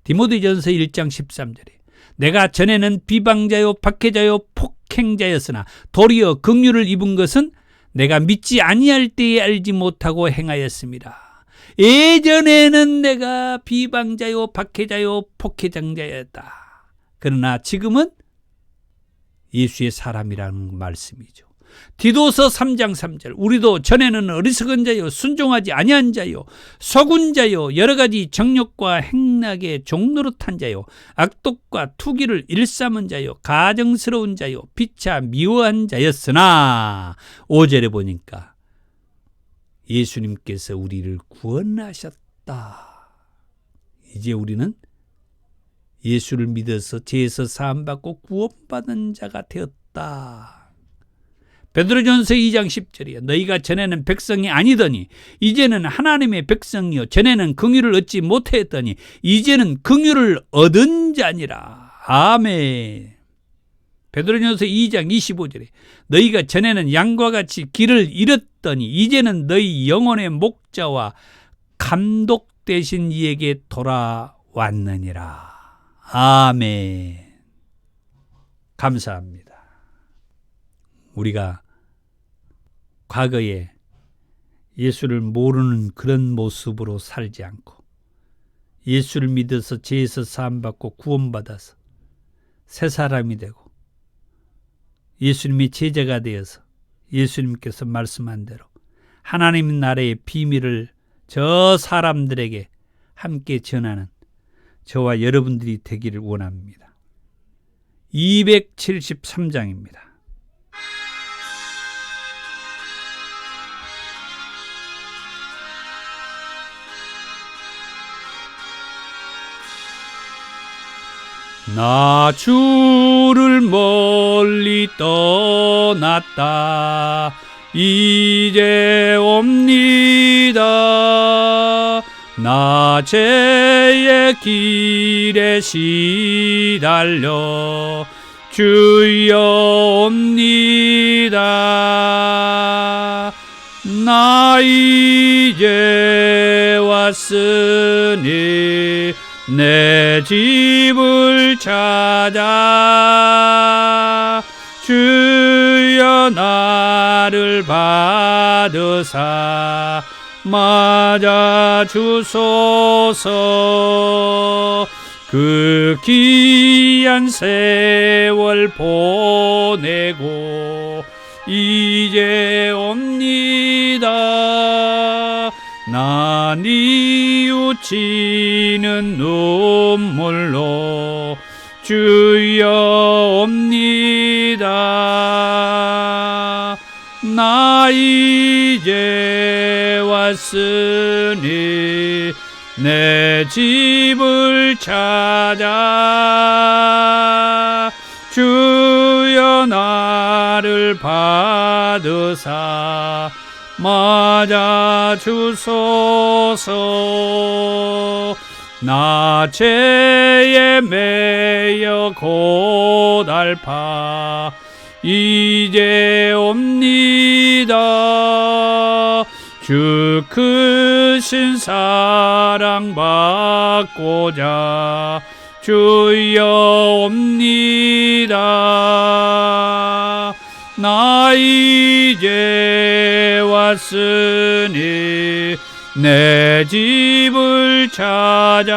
디모데전서 1장 13절에 내가 전에는 비방자요 박해자요 폭행자였으나 도리어 긍휼을 입은 것은 내가 믿지 아니할 때에 알지 못하고 행하였습니다. 예전에는 내가 비방자요 박해자요 폭행자였다. 그러나 지금은 예수의 사람이라는 말씀이죠. 디도서 3장 3절 우리도 전에는 어리석은 자요 순종하지 아니한 자요 속은 자요 여러 가지 정욕과 행락에 종노릇한 자요 악독과 투기를 일삼은 자요 가정스러운 자요 피차 미워한 자였으나 5절에 보니까 예수님께서 우리를 구원하셨다. 이제 우리는 예수를 믿어서 죄에서 사함받고 구원받은 자가 되었다. 베드로전서 2장 10절이요. 너희가 전에는 백성이 아니더니 이제는 하나님의 백성이요. 전에는 긍휼을 얻지 못하였더니 이제는 긍휼을 얻은 자니라. 아멘. 베드로전서 2장 25절에 너희가 전에는 양과 같이 길을 잃었더니 이제는 너희 영혼의 목자와 감독 되신 이에게 돌아왔느니라. 아멘. 감사합니다. 우리가 과거에 예수를 모르는 그런 모습으로 살지 않고 예수를 믿어서 죄에서 사함받고 구원받아서 새 사람이 되고 예수님의 제자가 되어서 예수님께서 말씀한 대로 하나님 나라의 비밀을 저 사람들에게 함께 전하는 저와 여러분들이 되기를 원합니다. 273장입니다. 나 주를 멀리 떠났다 이제 옵니다. 나 죄의 길에 시달려 주여 옵니다. 나 이제 왔으니 내 집을 찾아 주여 나를 받으사 맞아 주소서. 그 귀한 세월 보내고 이제 옵니다. 나 뉘우치는 눈물로 주여 옵니다. 나 이제 왔으니 내 집을 찾아 주여 나를 받으사 맞아 주소서. 나 죄에 매여 고달파 이제 옵니다. 주 크신 사랑 받고자 주여 옵니다. 나 이제 왔으니 내 집을 찾아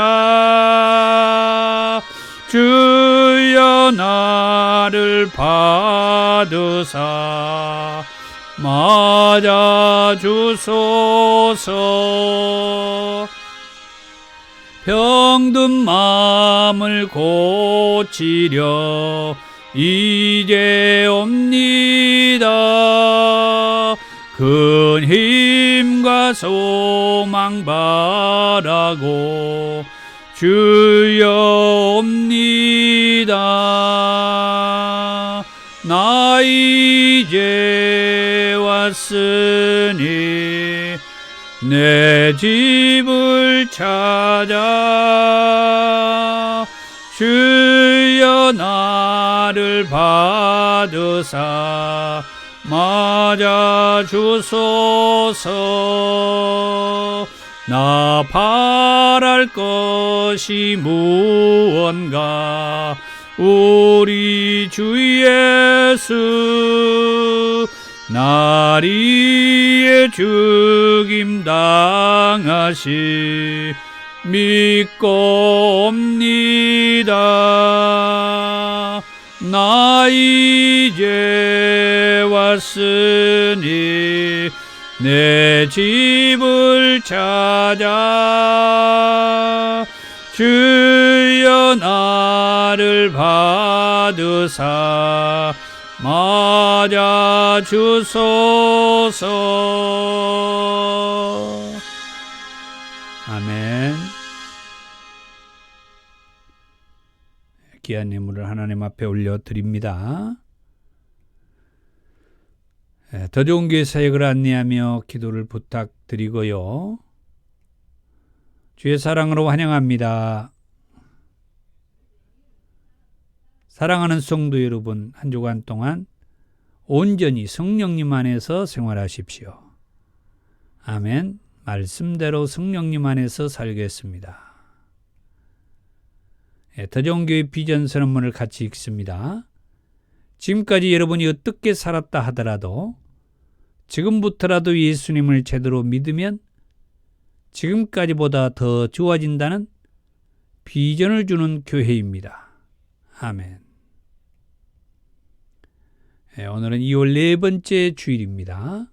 주여 나를 받으사 맞아 주소서. 병든 마음을 고치려 이제 옵니다. 큰 힘과 소망 바라고 주여 옵니다. 나 이제 왔으니 내 집을 찾아 주여 나를 받으사 맞아 주소서. 나 바랄 것이 무언가 우리 주 예수 나리에 죽임 당하시 믿고 옵니다. 나 이제 왔으니 내 집을 찾아 주여 나를 받으사 맞아 주소서. 아멘. 귀한 예물을 하나님 앞에 올려드립니다. 더 좋은 교회 사역을 안내하며 기도를 부탁드리고요. 주의 사랑으로 환영합니다. 사랑하는 성도 여러분, 한 주간 동안 온전히 성령님 안에서 생활하십시오. 아멘. 말씀대로 성령님 안에서 살겠습니다. 더 좋은 교회 비전 선언문을 같이 읽습니다. 지금까지 여러분이 어떻게 살았다 하더라도 지금부터라도 예수님을 제대로 믿으면 지금까지보다 더 좋아진다는 비전을 주는 교회입니다. 아멘. 오늘은 2월 네 번째 주일입니다.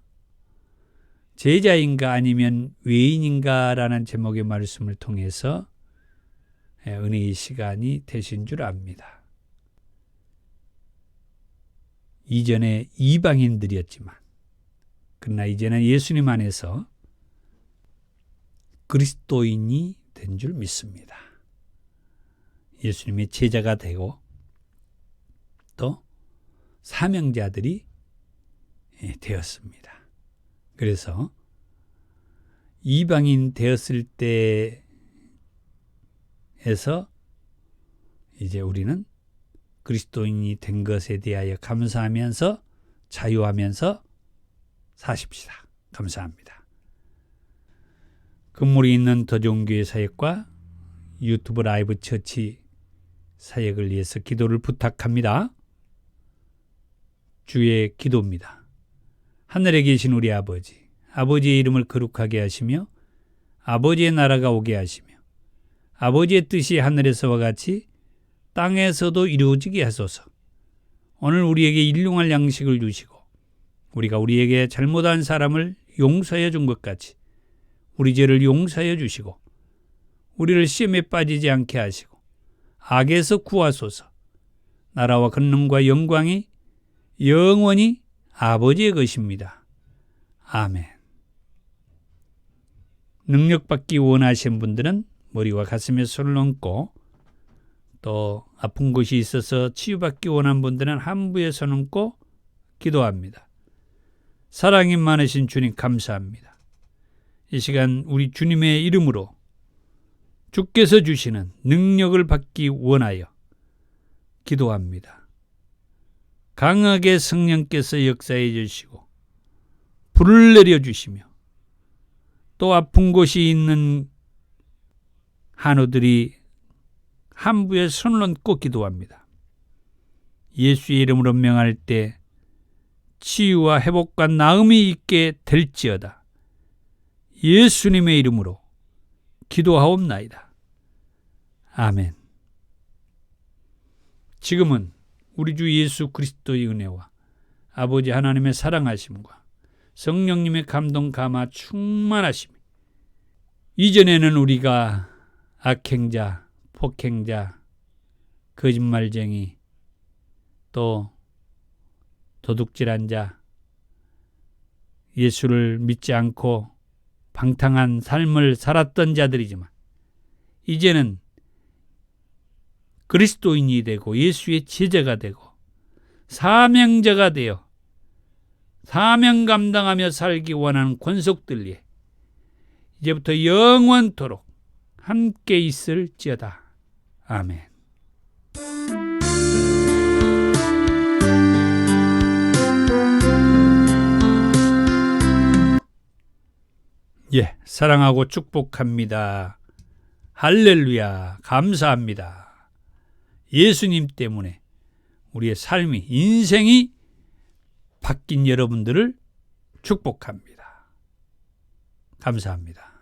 제자인가 아니면 외인인가 라는 제목의 말씀을 통해서 은혜의 시간이 되신 줄 압니다. 이전에 이방인들이었지만 그러나 이제는 예수님 안에서 그리스도인이 된 줄 믿습니다. 예수님의 제자가 되고 또 사명자들이 되었습니다. 그래서 이방인 되었을 때에서 이제 우리는 그리스도인이 된 것에 대하여 감사하면서 자유하면서 사십시다. 감사합니다. 건물이 있는 더 좋은 교회 사역과 유튜브 라이브 처치 사역을 위해서 기도를 부탁합니다. 주의 기도입니다. 하늘에 계신 우리 아버지, 아버지의 이름을 거룩하게 하시며 아버지의 나라가 오게 하시며 아버지의 뜻이 하늘에서와 같이 땅에서도 이루어지게 하소서. 오늘 우리에게 일용할 양식을 주시고 우리가 우리에게 잘못한 사람을 용서해 준 것 같이 우리 죄를 용서해 주시고 우리를 시험에 빠지지 않게 하시고 악에서 구하소서. 나라와 권능과 영광이 영원히 아버지의 것입니다. 아멘. 능력받기 원하시는 분들은 머리와 가슴에 손을 얹고 또 아픈 곳이 있어서 치유받기 원하는 분들은 함부에 손 얹고 기도합니다. 사랑이 많으신 주님 감사합니다. 이 시간 우리 주님의 이름으로 주께서 주시는 능력을 받기 원하여 기도합니다. 강하게 성령께서 역사해 주시고 불을 내려주시며 또 아픈 곳이 있는 한우들이 함부에 손을 얹고 기도합니다. 예수의 이름으로 명할 때 치유와 회복과 나음이 있게 될지어다. 예수님의 이름으로 기도하옵나이다. 아멘. 지금은 우리 주 예수 그리스도의 은혜와 아버지 하나님의 사랑하심과 성령님의 감동 감화 충만하심이 이전에는 우리가 악행자, 폭행자, 거짓말쟁이, 또 도둑질한 자, 예수를 믿지 않고 방탕한 삶을 살았던 자들이지만 이제는 그리스도인이 되고 예수의 제자가 되고 사명자가 되어 사명 감당하며 살기 원하는 권속들 위해 이제부터 영원토록 함께 있을지어다. 아멘. 사랑하고 축복합니다. 할렐루야. 감사합니다. 예수님 때문에 우리의 삶이, 인생이 바뀐 여러분들을 축복합니다. 감사합니다.